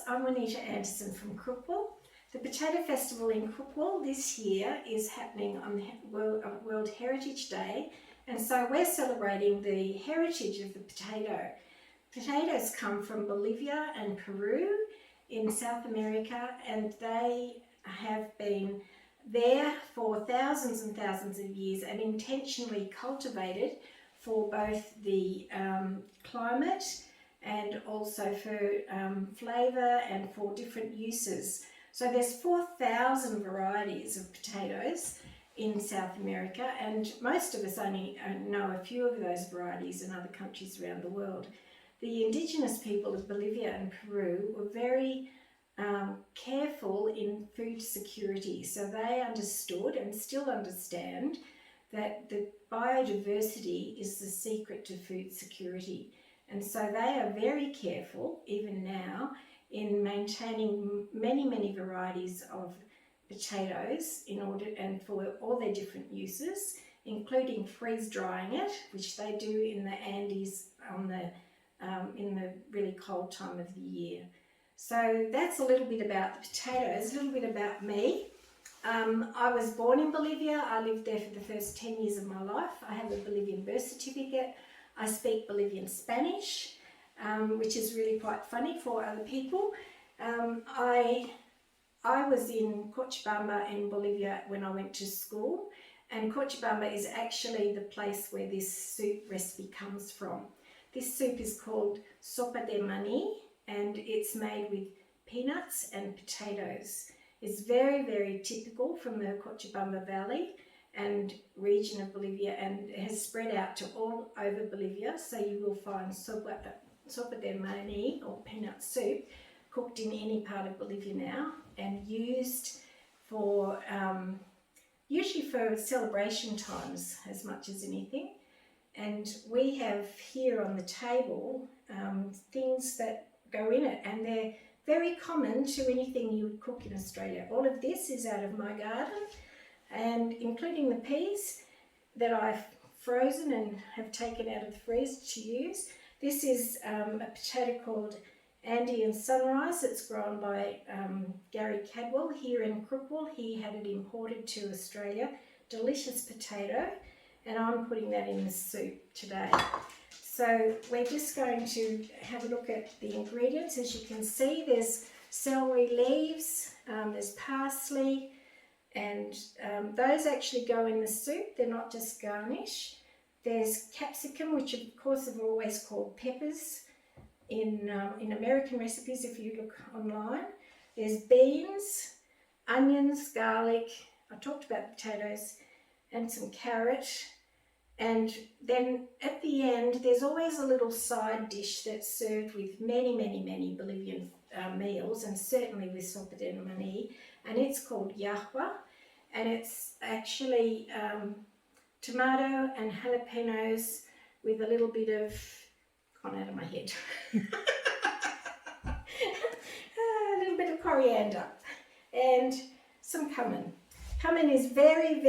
I'm Juanita Anderson from Crookwell. The Potato Festival in Crookwell this year is happening on World Heritage Day, and so we're celebrating the heritage of the potato. Potatoes come from Bolivia and Peru in South America, and they have been there for thousands and thousands of years and intentionally cultivated for both the climate and also for flavour and for different uses. So there's 4,000 varieties of potatoes in South America, and most of us only know a few of those varieties in other countries around the world. The indigenous people of Bolivia and Peru were very careful in food security, so they understood and still understand that the biodiversity is the secret to food security. And so they are very careful, even now, in maintaining many varieties of potatoes in order and for all their different uses, including freeze drying it, which they do in the Andes in the really cold time of the year. So that's a little bit about the potatoes, a little bit about me. I was born in Bolivia. I lived there for the first 10 years of my life. I have a Bolivian birth certificate. I speak Bolivian Spanish, which is really quite funny for other people. I was in Cochabamba in Bolivia when I went to school, and Cochabamba is actually the place where this soup recipe comes from. This soup is called Sopa de Maní, and it's made with peanuts and potatoes. It's very typical from the Cochabamba Valley and region of Bolivia, and it has spread out to all over Bolivia. So you will find sopa de maní, or peanut soup, cooked in any part of Bolivia now and used for usually for celebration times as much as anything. And we have here on the table things that go in it, and they're very common to anything you would cook in Australia. All of this is out of my garden, and including the peas that I've frozen and have taken out of the freezer to use. This is a potato called Andean Sunrise. It's grown by Gary Cadwell here in Crookwell. He had it imported to Australia. Delicious potato, and I'm putting that in the soup today. So we're just going to have a look at the ingredients. As you can see, there's celery leaves, there's parsley, and those actually go in the soup. They're not just garnish. There's capsicum, which of course are always called peppers in American recipes if you look online. There's beans, onions, garlic, I talked about potatoes, and some carrot. And then at the end, there's always a little side dish that's served with many Bolivian meals, and certainly with sopa de maní, and it's called yahua, and it's actually tomato and jalapenos with a little bit of, gone out of my head, a little bit of coriander and some cumin. Cumin is very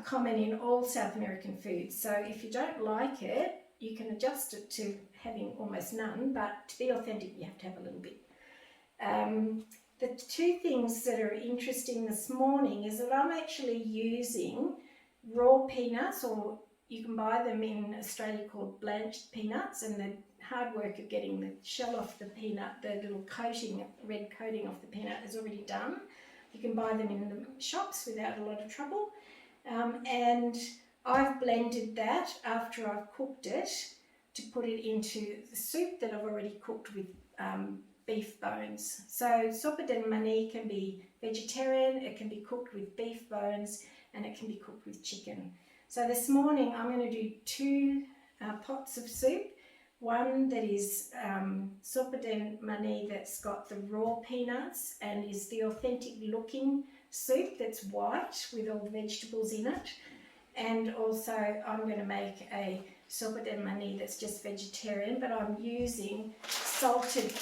common in all South American foods, so if you don't like it, you can adjust it to having almost none, but to be authentic you have to have a little bit. The two things that are interesting this morning is that I'm actually using raw peanuts, or you can buy them in Australia called blanched peanuts, and the hard work of getting the shell off the peanut, the little coating, red coating off the peanut is already done. You can buy them in the shops without a lot of trouble. And I've blended that after I've cooked it to put it into the soup that I've already cooked with beef bones. So sopa de maní can be vegetarian, it can be cooked with beef bones, and it can be cooked with chicken. So this morning I'm going to do two pots of soup. One that is sopa de maní that's got the raw peanuts and is the authentic looking soup that's white with all the vegetables in it, and also I'm going to make a sopa de maní that's just vegetarian, but I'm using salted,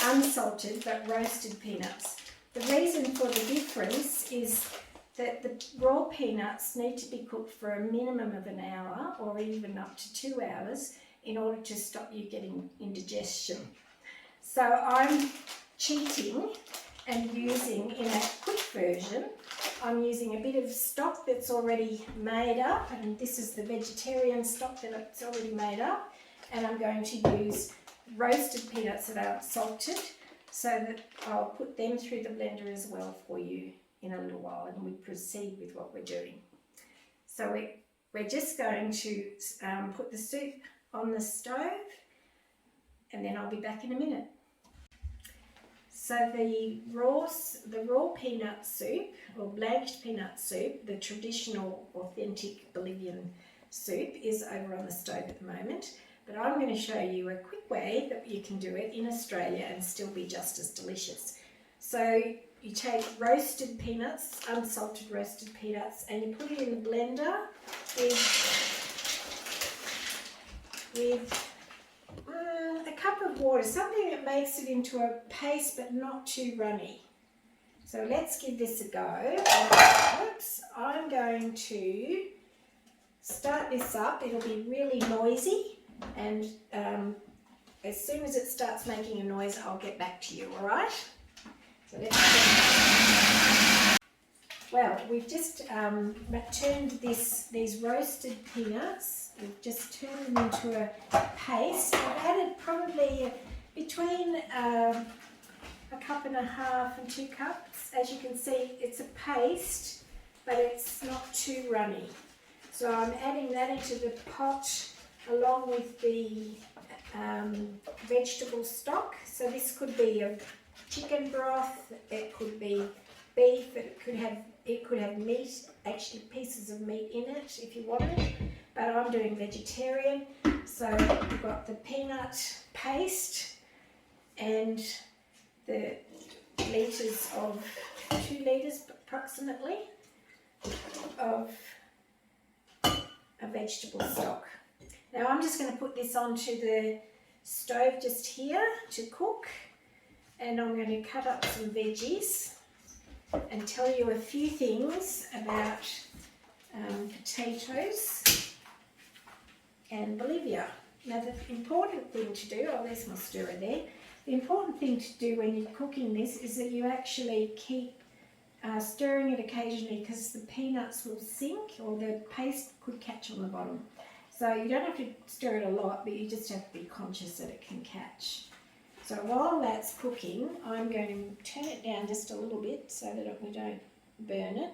unsalted but roasted peanuts. The reason for the difference is that the raw peanuts need to be cooked for a minimum of an hour or even up to 2 hours in order to stop you getting indigestion. So I'm cheating and using, in a quick version, I'm using a bit of stock that's already made up, and this is the vegetarian stock that's already made up, and I'm going to use roasted peanuts that aren't salted, so that I'll put them through the blender as well for you in a little while, and we proceed with what we're doing. So we're just going to put the soup on the stove, and then I'll be back in a minute. So the raw peanut soup, or blanched peanut soup, the traditional authentic Bolivian soup, is over on the stove at the moment. But I'm going to show you a quick way that you can do it in Australia and still be just as delicious. So you take roasted peanuts, unsalted roasted peanuts, and you put it in the blender with a cup of water, something that makes it into a paste but not too runny. So let's give this a go. Oops, I'm going to start this up. It'll be really noisy, and as soon as it starts making a noise, I'll get back to you, all right? So well, we've just turned these roasted peanuts, we've just turned them into a paste. I've added probably between a cup and a half and 2 cups. As you can see, it's a paste, but it's not too runny. So I'm adding that into the pot along with the vegetable stock. So this could be a chicken broth, it could be beef, it could have meat, actually pieces of meat in it if you wanted, but I'm doing vegetarian. So we've got the peanut paste and the litres of 2 litres approximately of a vegetable stock. Now I'm just going to put this onto the stove just here to cook, and I'm going to cut up some veggies and tell you a few things about potatoes and Bolivia. Now the important thing to do, oh there's my stirrer there, the important thing to do when you're cooking this is that you actually keep stirring it occasionally, because the peanuts will sink or the paste could catch on the bottom. So you don't have to stir it a lot, but you just have to be conscious that it can catch. So while that's cooking, I'm going to turn it down just a little bit so that we don't burn it.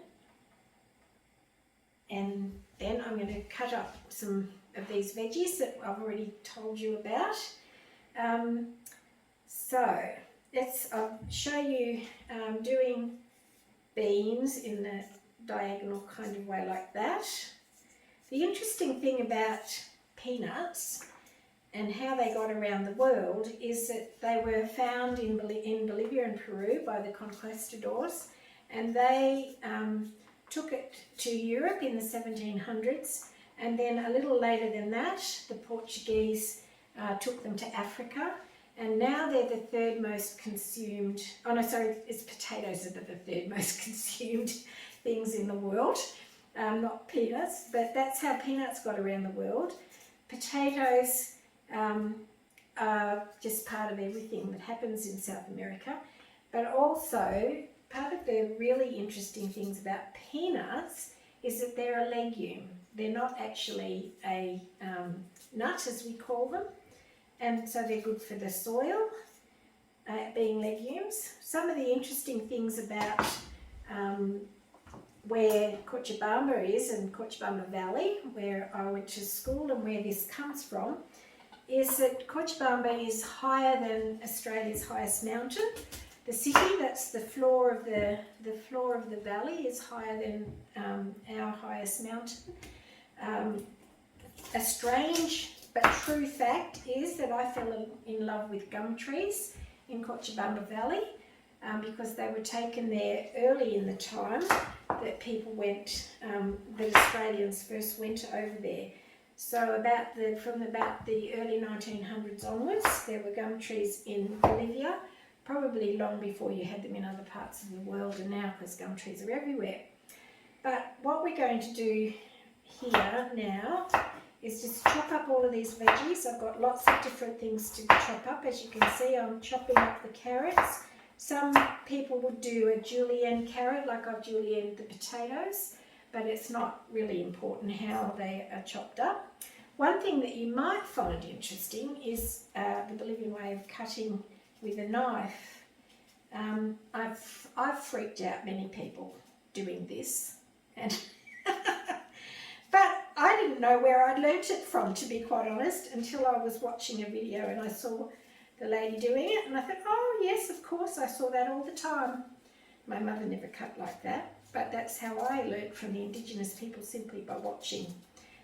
And then I'm going to cut up some of these veggies that I've already told you about. So I'll show you doing beans in the diagonal kind of way like that. The interesting thing about peanuts and how they got around the world is that they were found in Bolivia and Peru by the conquistadors, and they took it to Europe in the 1700s, and then a little later than that the Portuguese took them to Africa, and now they're the third most consumed, oh no sorry, it's potatoes that are the third most consumed things in the world, not peanuts, but that's how peanuts got around the world. Potatoes are just part of everything that happens in South America, but also part of the really interesting things about peanuts is that they're a legume. They're not actually a nut as we call them, and so they're good for the soil, being legumes. Some of the interesting things about where Cochabamba is, and Cochabamba Valley, where I went to school and where this comes from, is that Cochabamba is higher than Australia's highest mountain. The city, that's the floor of the valley, is higher than our highest mountain. A strange but true fact is that I fell in love with gum trees in Cochabamba Valley, because they were taken there early in the time that people went, that Australians first went over there. So from about the early 1900s onwards, there were gum trees in Bolivia, probably long before you had them in other parts of the world, and now because gum trees are everywhere. But what we're going to do here now is just chop up all of these veggies. I've got lots of different things to chop up. As you can see, I'm chopping up the carrots. Some people would do a julienne carrot, like I've julienned the potatoes, but it's not really important how they are chopped up. One thing that you might find interesting is the Bolivian way of cutting with a knife. I've freaked out many people doing this, and but I didn't know where I'd learnt it from, to be quite honest, until I was watching a video and I saw the lady doing it, and I thought, oh yes, of course, I saw that all the time. My mother never cut like that, but that's how I learnt from the Indigenous people, simply by watching.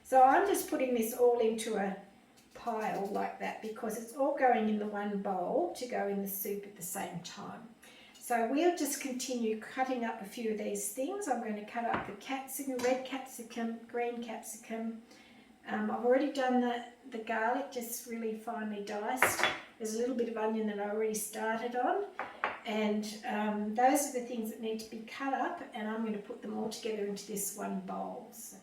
So I'm just putting this all into a pile like that because it's all going in the one bowl to go in the soup at the same time. So we'll just continue cutting up a few of these things. I'm going to cut up the capsicum, red capsicum, green capsicum. I've already done the garlic, just really finely diced. There's a little bit of onion that I already started on. And those are the things that need to be cut up, and I'm going to put them all together into this one bowl. So.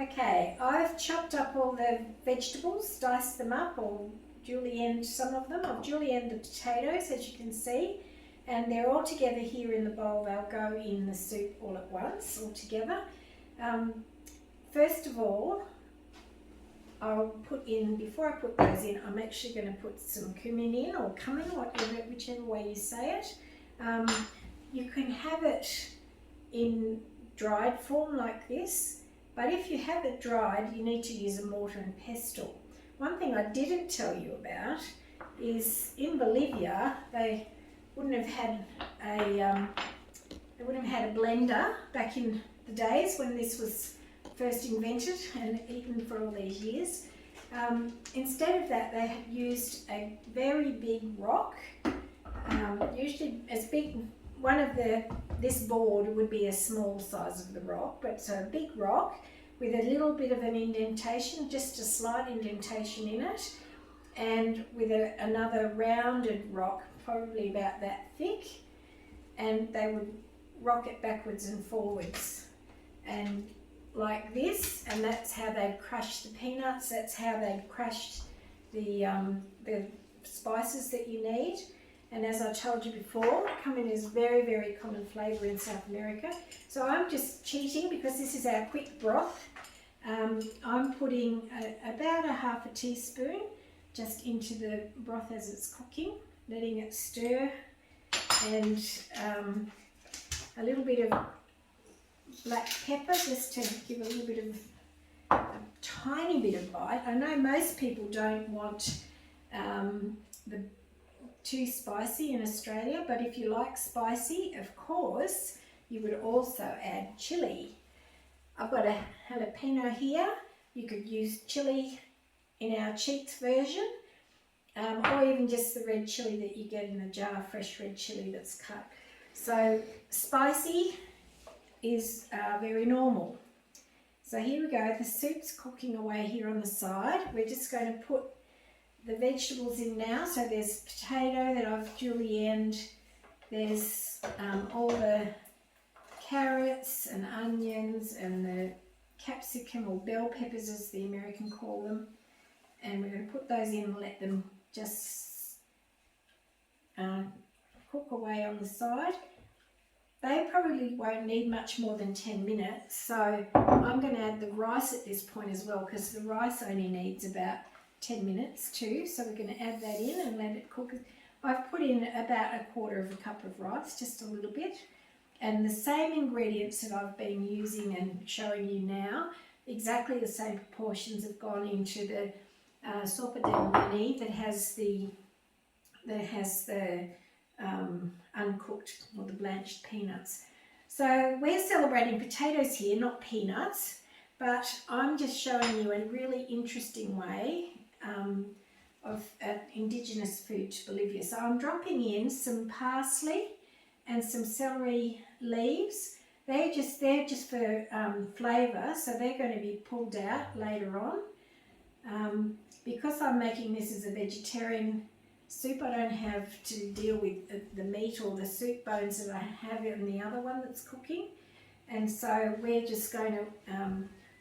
Okay, I've chopped up all the vegetables, diced them up, or julienned some of them. I've julienned the potatoes, as you can see, and they're all together here in the bowl. They'll go in the soup all at once, all together. First of all, I'll put in, before I put those in, I'm actually going to put some cumin in, or cumin, whichever way you say it. You can have it in dried form like this, but if you have it dried, you need to use a mortar and pestle. One thing I didn't tell you about is in Bolivia, they wouldn't have had a blender back in the days when this was first invented and eaten for all these years. Instead of that, they had used a very big rock, usually as big. This board would be a small size of the rock, but so a big rock with a little bit of an indentation, just a slight indentation in it, and with another rounded rock, probably about that thick, and they would rock it backwards and forwards, and like this, and that's how they'd crush the peanuts, that's how they'd crush the spices that you need. And as I told you before, cumin is very, very common flavour in South America. So I'm just cheating because this is our quick broth. I'm putting about a half a teaspoon just into the broth as it's cooking, letting it stir, and a little bit of black pepper just to give a little bit of, a tiny bit of bite. I know most people don't want the too spicy in Australia, but if you like spicy, of course, you would also add chili. I've got a jalapeno here. You could use chili in our cheats version, or even just the red chili that you get in a jar, fresh red chili that's cut. So spicy is very normal. So here we go, the soup's cooking away here on the side. We're just going to put the vegetables in now. So there's potato that I've julienned, there's all the carrots and onions and the capsicum, or bell peppers as the American call them, and we're going to put those in and let them just cook away on the side. They probably won't need much more than 10 minutes, so I'm going to add the rice at this point as well, because the rice only needs about 10 minutes too, so we're going to add that in and let it cook. I've put in about a quarter of a cup of rice, just a little bit, and the same ingredients that I've been using and showing you now, exactly the same proportions have gone into the Sopa that has the uncooked or the blanched peanuts. So we're celebrating potatoes here, not peanuts, but I'm just showing you a really interesting way of indigenous food to Bolivia. So I'm dropping in some parsley and some celery leaves. They're just for flavour, so they're going to be pulled out later on. Because I'm making this as a vegetarian soup, I don't have to deal with the meat or the soup bones that I have in the other one that's cooking. And so we're just going to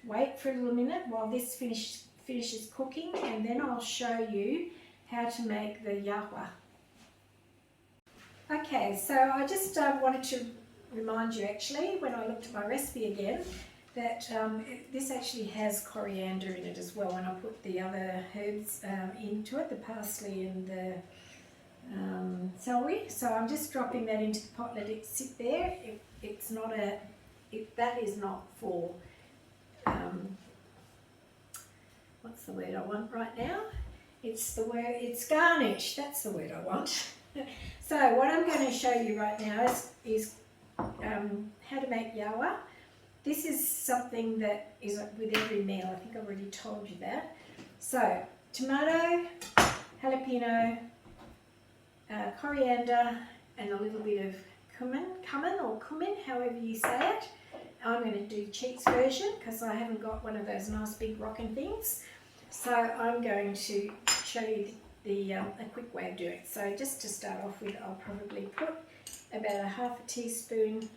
wait for a little minute while this finishes cooking, and then I'll show you how to make the yawa. Okay, so I just wanted to remind you actually, when I looked at my recipe again, that this actually has coriander in it as well, and I put the other herbs into it, the parsley and the celery. So I'm just dropping that into the pot, let it sit there. That is not for, what's the word I want right now? It's garnish, that's the word I want. So what I'm going to show you right now is how to make yawa. This is something that is with every meal. I think I already told you that. So tomato, jalapeno, coriander, and a little bit of cumin, however you say it. I'm going to do Cheats version because I haven't got one of those nice big rocking things. So I'm going to show you a quick way of doing it. So just to start off with, I'll probably put about a half a teaspoon,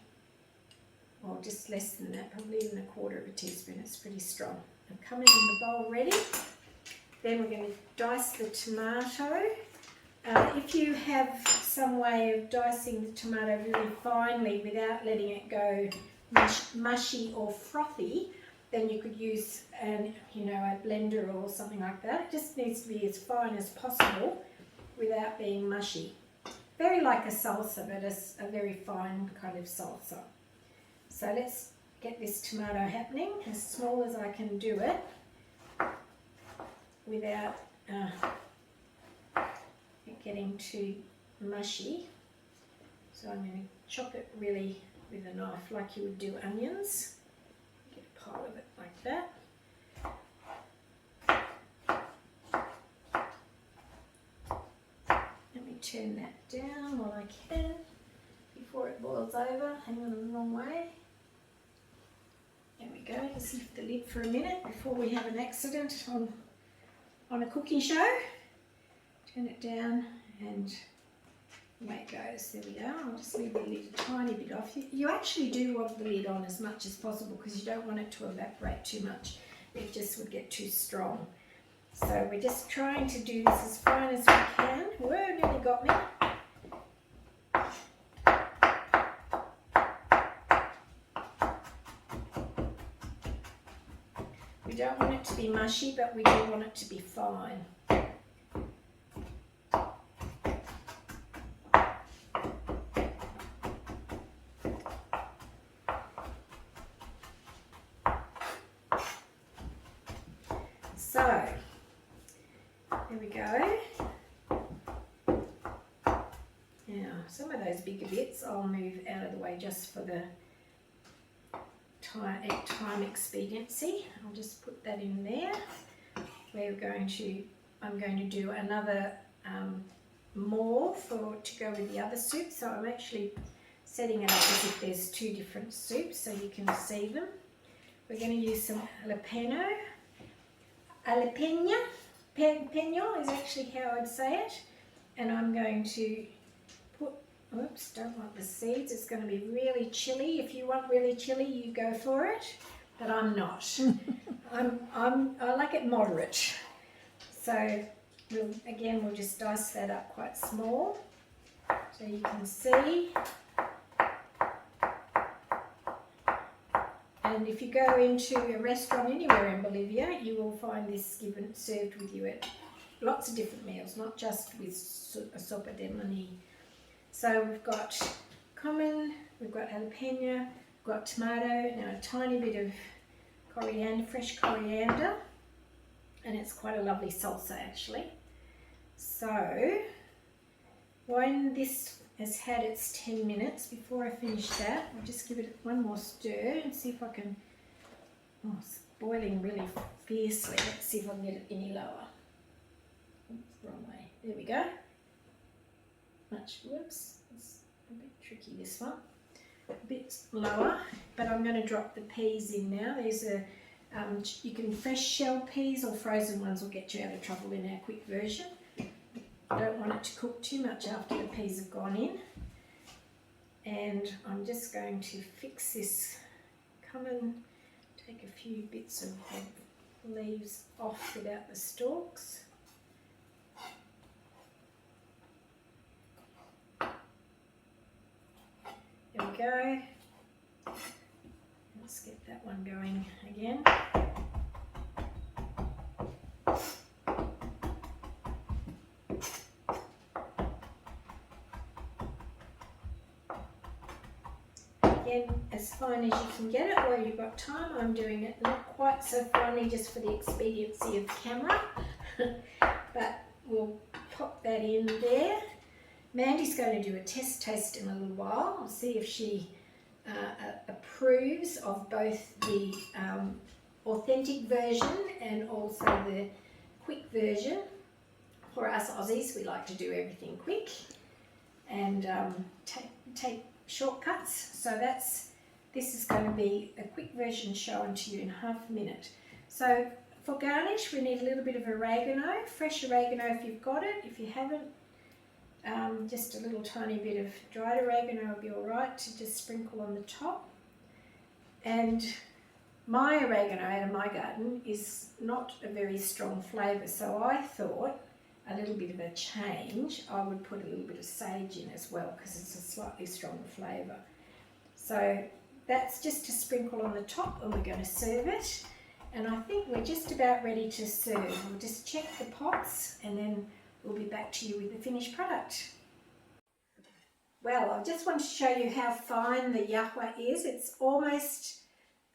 or just less than that, probably even a quarter of a teaspoon. It's pretty strong. I've come in the bowl ready. Then we're going to dice the tomato. If you have some way of dicing the tomato really finely without letting it go mushy or frothy, then you could use a blender or something like that. It just needs to be as fine as possible without being mushy. Very like a salsa, but a very fine kind of salsa. So let's get this tomato happening as small as I can do it without it getting too mushy. So I'm going to chop it really with a knife like you would do onions. Get a pile of it like that. Let me turn that down while I can before it boils over. Hang on the wrong way. There we go. Just lift the lid for a minute before we have an accident on a cooking show. Turn it down and away it goes. There we go. I'll just leave the lid a tiny bit off. You actually do want the lid on as much as possible because you don't want it to evaporate too much. It just would get too strong. So we're just trying to do this as fine as we can. Whoa, nearly got me. We don't want it to be mushy, but we do want it to be fine. So, there we go. Now, some of those bigger bits I'll move out of the way just for the time expediency. I'll just put that in there. I'm going to do another more to go with the other soup. So I'm actually setting it up as if there's two different soups so you can see them. We're going to use some jalapeno. Jalapeno is actually how I'd say it. And I'm going to put, oops, don't want the seeds. It's going to be really chilly. If you want really chilly, you go for it. But I'm not. I like it moderate. So we'll just dice that up quite small. So you can see. And if you go into a restaurant anywhere in Bolivia, you will find this served with you at lots of different meals, not just with sopa de maní. So we've got cumin, we've got jalapeno, we've got tomato, now a tiny bit of coriander, fresh coriander, and it's quite a lovely salsa actually. So when this has had its 10 minutes, before I finish that, I'll just give it one more stir and see if I can, oh, it's boiling really fiercely. Let's see if I can get it any lower. Oops, wrong way. There we go. Whoops, it's a bit tricky this one. A bit lower, but I'm going to drop the peas in now. There's you can fresh shell peas or frozen ones will get you out of trouble in our quick version. I don't want it to cook too much after the peas have gone in. And I'm just going to fix this cumin, Take a few bits of leaves off without the stalks. There we go. Let's get that one going again. Again, as fine as you can get it while you've got time. I'm doing it not quite so finely just for the expediency of camera, but we'll pop that in there. Mandy's going to do a test taste in a little while. I'll see if she approves of both the authentic version and also the quick version. For us Aussies, we like to do everything quick and take shortcuts. So this is going to be a quick version shown to you in half a minute. So for garnish, we need a little bit of oregano, fresh oregano if you've got it. If you haven't, just a little tiny bit of dried oregano will be all right to just sprinkle on the top. And my oregano out of my garden is not a very strong flavour, so I thought a little bit of a change, I would put a little bit of sage in as well because it's a slightly stronger flavour. So that's just to sprinkle on the top, and we're going to serve it. And I think we're just about ready to serve. We'll just check the pots and then we'll be back to you with the finished product. Well, I just want to show you how fine the yahua is. It's almost,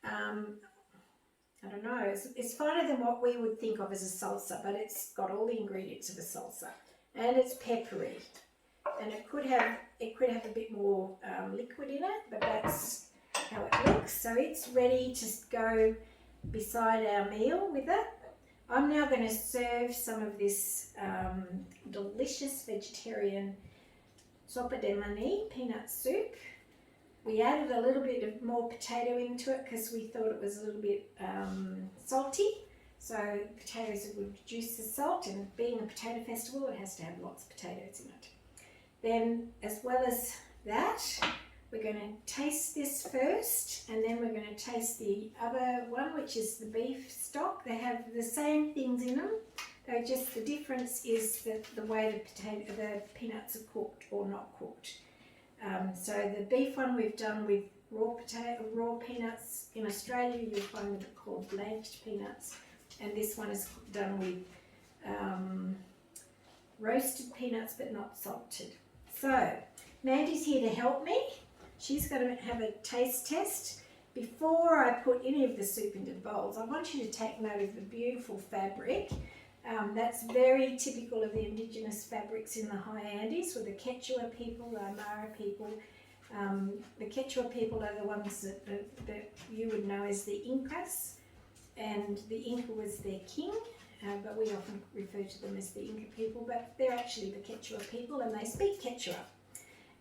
I don't know, it's finer than what we would think of as a salsa, but it's got all the ingredients of a salsa. And it's peppery. And it could have a bit more liquid in it, but that's how it looks. So it's ready to go beside our meal with it. I'm now going to serve some of this delicious vegetarian Sopa de maní peanut soup. We added a little bit of more potato into it because we thought it was a little bit salty. So potatoes would reduce the salt, and being a potato festival, it has to have lots of potatoes in it. Then, as well as that, we're going to taste this first, and then we're going to taste the other one, which is the beef stock. They have the same things in them. Though just the difference is that the way the peanuts are cooked or not cooked. So the beef one we've done with raw peanuts. In Australia, you'll find them called blanched peanuts, and this one is done with roasted peanuts but not salted. So Mandy's here to help me. She's going to have a taste test. Before I put any of the soup into the bowls, I want you to take note of the beautiful fabric. That's very typical of the indigenous fabrics in the high Andes, with the Quechua people, the Aymara people. The Quechua people are the ones that you would know as the Incas, and the Inca was their king, but we often refer to them as the Inca people, but they're actually the Quechua people, and they speak Quechua.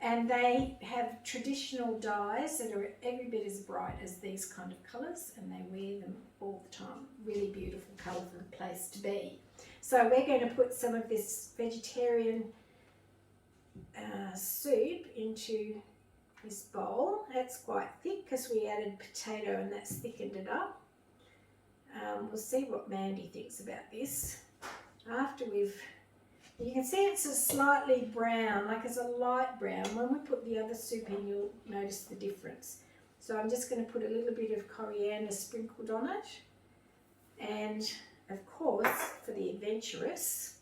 And they have traditional dyes that are every bit as bright as these kind of colours, and they wear them all the time. Really beautiful, colourful place to be. So we're going to put some of this vegetarian soup into this bowl. That's quite thick because we added potato and that's thickened it up. We'll see what Mandy thinks about this. After you can see it's a slightly brown, like it's a light brown. When we put the other soup in, you'll notice the difference. So I'm just going to put a little bit of coriander sprinkled on it. And of course, for the adventurous,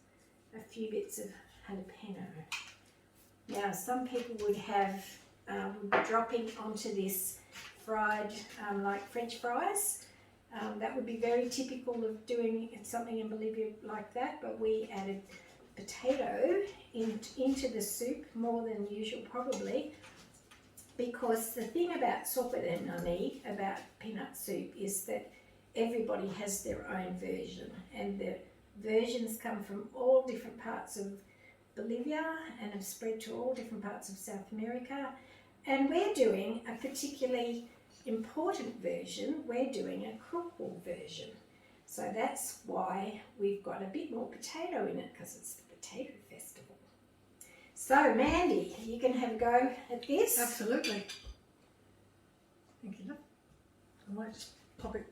a few bits of jalapeno. Now, some people would be dropping onto this fried, like French fries. That would be very typical of doing something in Bolivia like that, but we added potato into the soup more than usual probably, because the thing about sopa de maní, about peanut soup, is that everybody has their own version, and the versions come from all different parts of Bolivia and have spread to all different parts of South America. And we're doing a particularly important version. We're doing a crumble version. So that's why we've got a bit more potato in it, because it's the potato festival. So Mandy, you can have a go at this. Absolutely. Thank you. I might just pop it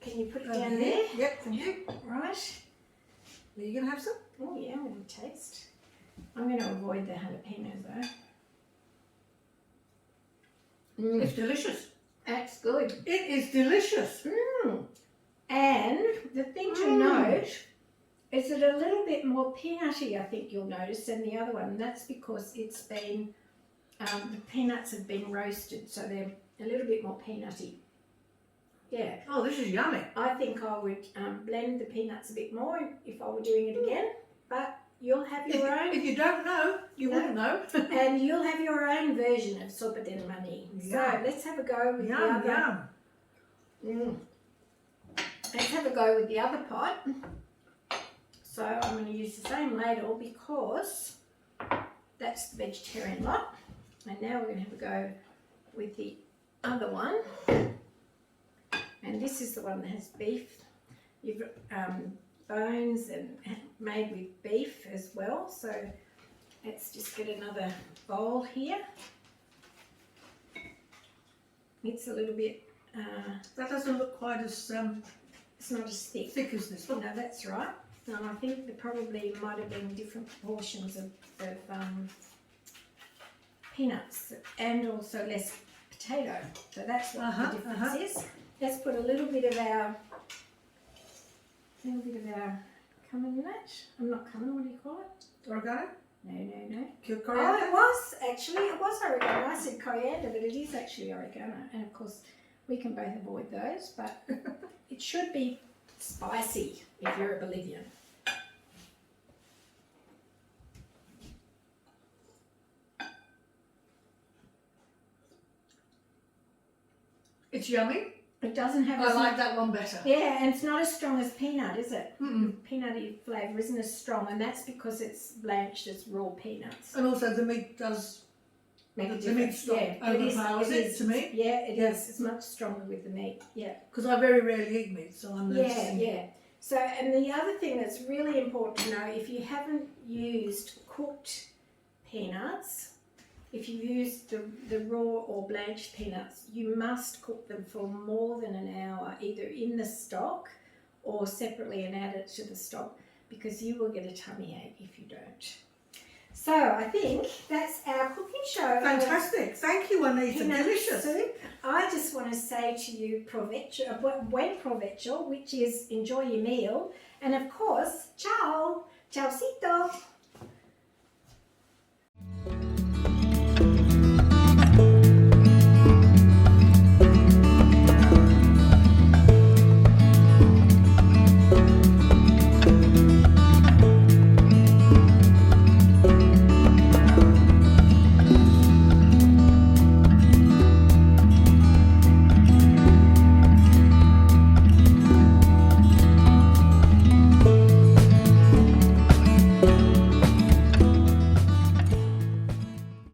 Can you put it down there? Yep, thank you. Right. Are you going to have some? Oh yeah, I'm going to taste. I'm going to avoid the jalapenos though. It's delicious. That's good. It is delicious. And the thing to note is that a little bit more peanutty, I think you'll notice, than the other one. And that's because it's been, the peanuts have been roasted, so they're a little bit more peanutty. Yeah. Oh, this is yummy. I think I would blend the peanuts a bit more if I were doing it again, but you'll have your own. If you don't know, you wouldn't know. And you'll have your own version of sopa del maní. So let's have a go with the other. Let's have a go with the other pot. So I'm going to use the same ladle because that's the vegetarian lot. And now we're going to have a go with the other one. And this is the one that has beef. You've bones and made with beef as well. So let's just get another bowl here. It's a little bit... that doesn't look quite as... it's not as thick as this one. No, that's right. No, I think there probably might have been different proportions of peanuts and also less potato. So that's what the difference is. Let's put a little bit of our cumin in it. I'm not cumin, what do you call it? Oregano? No. Coriander? Oh, it was oregano. I said coriander, but it is actually oregano. And of course, we can both avoid those, but it should be spicy if you're a Bolivian. It's yummy. It doesn't have. I like that one better. Yeah, and it's not as strong as peanut, is it? Peanutty flavour isn't as strong, and that's because it's blanched as raw peanuts. And also the meat does make a the difference. meat overpowers it to me. Yeah, it is. It's much stronger with the meat. Yeah. Because I very rarely eat meat, so I'm noticing. Yeah. So, and the other thing that's really important to know, if you haven't used cooked peanuts, if you use the raw or blanched peanuts, you must cook them for more than an hour, either in the stock or separately and add it to the stock, because you will get a tummy ache if you don't. So I think that's our cooking show. Fantastic. Thank you, Juanita. Delicious. Soup. I just want to say to you, provecho, buen provecho, which is enjoy your meal. And of course, ciao, ciaocito.